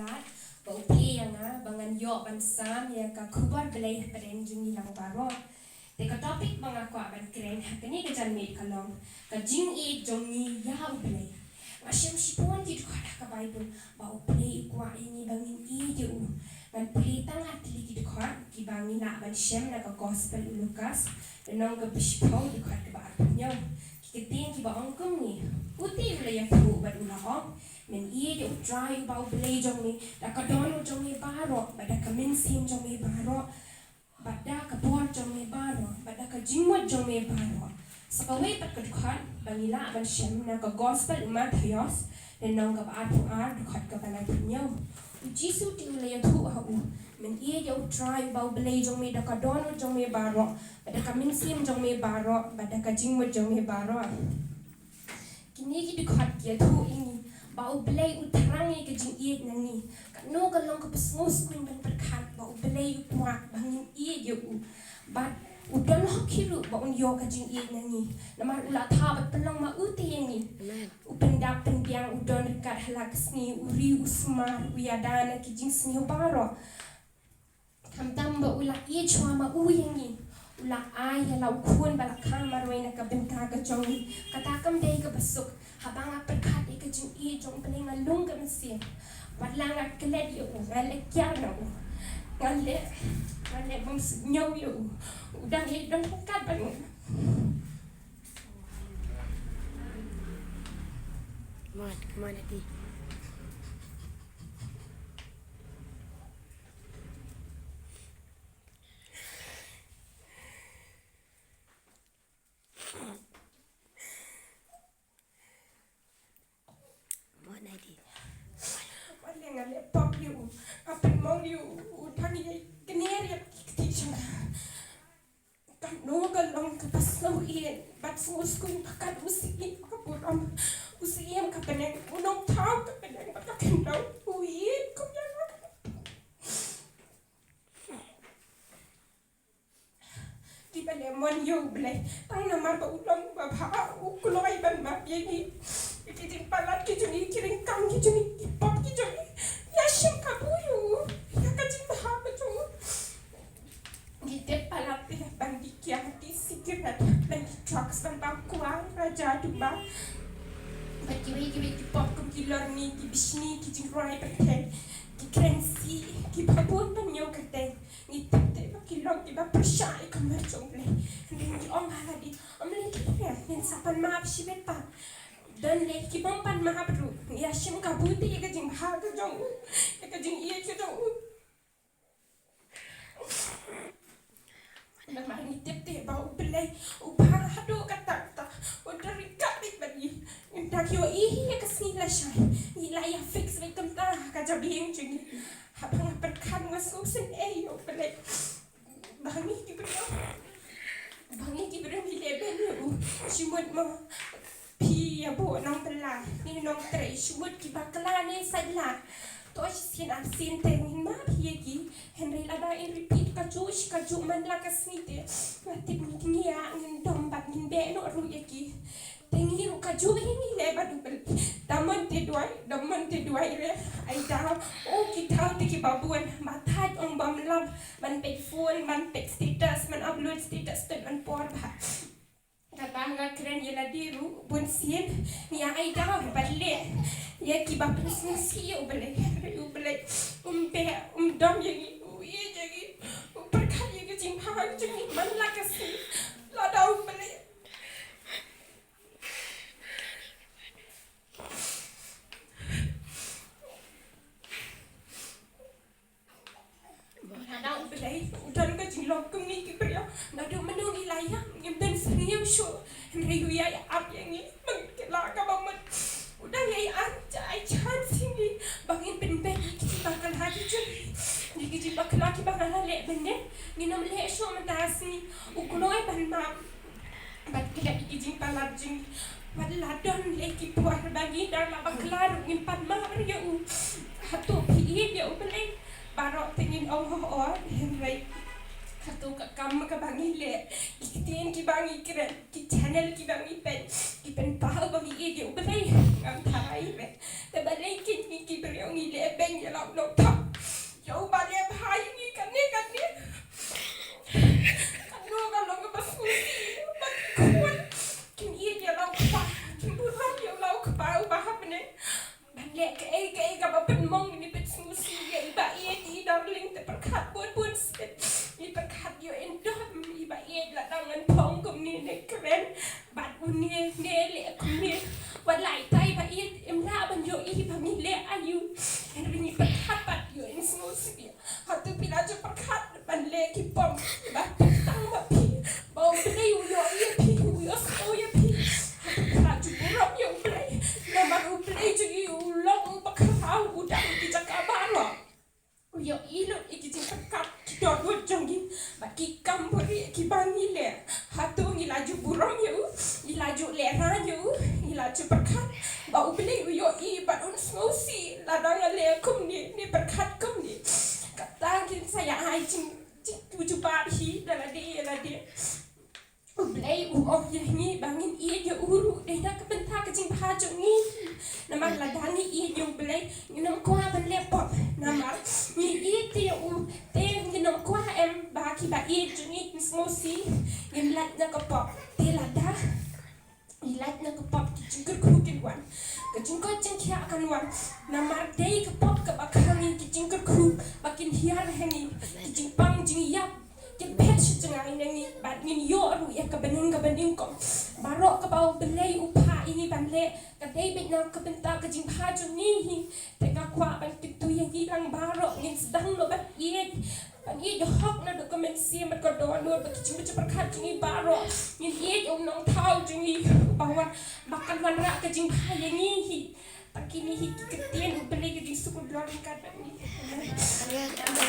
balat bau play yang bangan yo bansam ya ka kubar belai paren jungi lang baro teka topik bang aku aban keren kini kejan made kalong ka jing e jongi ya belai asyam sipon di kada ka bible bau play kwa ini bangin e je kan play tanga tili di kod ki bangin na ban shem na ka gospel Lukas nong ka bishpong di kod ka ba nyo kiting ki ba angkum ni uti belai ya tu ban ulahong men ie de dry bau belai jong mi da ka dono jong mi baro bada ka minsim jong mi baro bada ka bor jong mi baro bada ka jingmot jong mi baro sakaway pat ka dukhat bangila ban shem na ka gospel umat hayos den nong ka ba dukhat ka banay punyo jisu ti ulay tu ha u men ie de dry bau belai jong mi da ka dono jong mi baro bada ka minsim jong mi baro bada ka jingmot jong mi baro kini ki dukhat ki tu ini bau belai uterangi ke jing iet nani kano kalong ke pesngus kuin ban perkat bau belai kuat bangin iet yo bat udan hokiru bau yo ke jing iet nani namar ula thabat pelong ma uti yang ni upendap pendiang udan dekat halak sni uri usmar uyadana ke jing sni baro kam tamba ula iet chwa ma u yang ni ula ai halau kun balak kamar wena ka benka ka jongi katakam dei ka besuk habang perkat ke jing i jong pening ngalung ke mesin wadlang at kelet yo ngale kyano ngale bang nyaw yo udang i dong kat ban Kemana di? ngale pop you apen mong you utang ye keneri kitchen kan no galong ka pasno ie bat sus kun pakat usi ka puram usi em ka peneng unong tau ka peneng ka kendau ui ko ya di bale mon yo ble tang na mar ba ulong ba pha u kloi ban ma ye ni ki palat ki juni kiring kang ki juni pop ki juni yashim kabuyu yakajin bahaba tu di palat ya bandi kiati sikirat bandi trucks ban bangkuan raja duba bagi ki pop ki lorni ki bishni ki jingrai bakten ki krensi ki babun ban yo kate ni tete ki log ki ba prashai kamar jongle ni ong haladi amlin ki nen sapan ma bishibet pa dan le ki bompan mahabru ya shim ka buti ya jing ha ka jong ya jing ye ka jong na ma ni tete ba u play u pa hado ka ta u dari ka ni bani inta ki o i ya ka sni la shai ni la ya fix ve kam ta ka jabi yang jing ha pa per kan wa su sen e yo play bangi ki bro ni le ben u shimot ma pi ya bo nong pela ni nong tre shubut ki bakla ne sadla to sin an sin te min ma pi ki henry la da in repeat ka ju man la ka snite mati ni ya ngin dom bat min be no ru ye ki tengi ru ka ju ni le ba du bel damon te duai re ai da o ki tau te ki babuan ma thai ong bam lam man pe phone man pe status man upload status ten por ba Tabanga keren yela diru bun sien ya ai da balle ya ki ba presn si ubele dom yegi ye yegi perkat yegi jing ha jing man la ka si la da ubele ada ubele udan ka jing lok kum ni ki priya na do manu ni la ya ngim den sriu sho Henry ya ap yang ni mengkela ka bamat udah ya anjay chan sini bangin pen ki bakal hati juri ki bakal ki bakal le bende ni nom le sho mandasi ukuloi ban ma bat ki ki jing palat jing padla don le ki puar bagi dar la baklar ngimpan ma ya u hatu pi ya u bele barok tingin ong ho Henry Hatu ka kam ka bangi le ikitien ki bangi kren ki channel ki bangi pen pahal bangi e de ubalai ngam thai me te balai ki briong i le ben ya law no thap yo ba le bhai ni kan ni kan no ka lo ka basu ba kun kin e de law pa kin bu ram yo law ka ba ba hapne ban le ka ba pen mong ni pen su si ye ba e di darling te per khat bun i per khat yo en dom i ba e la dangan pong kum ni ne kren bat un ne le kum ni wat lai tai ba e em la ban yo i ba mi le ayu en ri ni per khat bat yo en su si hatu pila jo per khat ban le ki pom ba tang ba pi ba ble yo i pi yo so ye pi hatu pila jo burop yo ble na ma ru ble jo yo long ba kha u dang ki jaka ba ro yo ilo ikiti pakat dot wot jongin ba ki kampori ki bangi le hatu ilaju burong yo ilaju le ra yo ilaju pakat ba ubli yo I ba un smosi la dang le kum ni pakat kum ni kata kin saya ai jing tuju ba hi la de ublay uok ni bangin I yo uru de na ka benta ka jing pha jong ni namar la dani I yo blay nginam kwa ban le pop namar ni I te te nginam kwa em ba ki ba I jong ni smosi ngin lat na ka pop te la da ilat na ka pop ki jing kur kin wan ka jing ko jing kya kan wan namar dei ka pop ka ba khang ki jing kur ba kin hiar hengi ki jing pang jing yap cái patch jangan ini bad min yo ru ya ka bening ko barok ka bau belai upha ini ban le ka dei bit nam ka benta ka jing pha ju ni hi te ka kwa ban tu yang hilang barok ngin sedang no ban ye ban ye yo hok na do comment sim ko do no ba ki jing perkhat jing barok ngin ye om nong thau jing ni bawan makan wan ra ka jing pha yang ni hi tak kini hi ki ketien belai ka jing suku dolar kan ban ni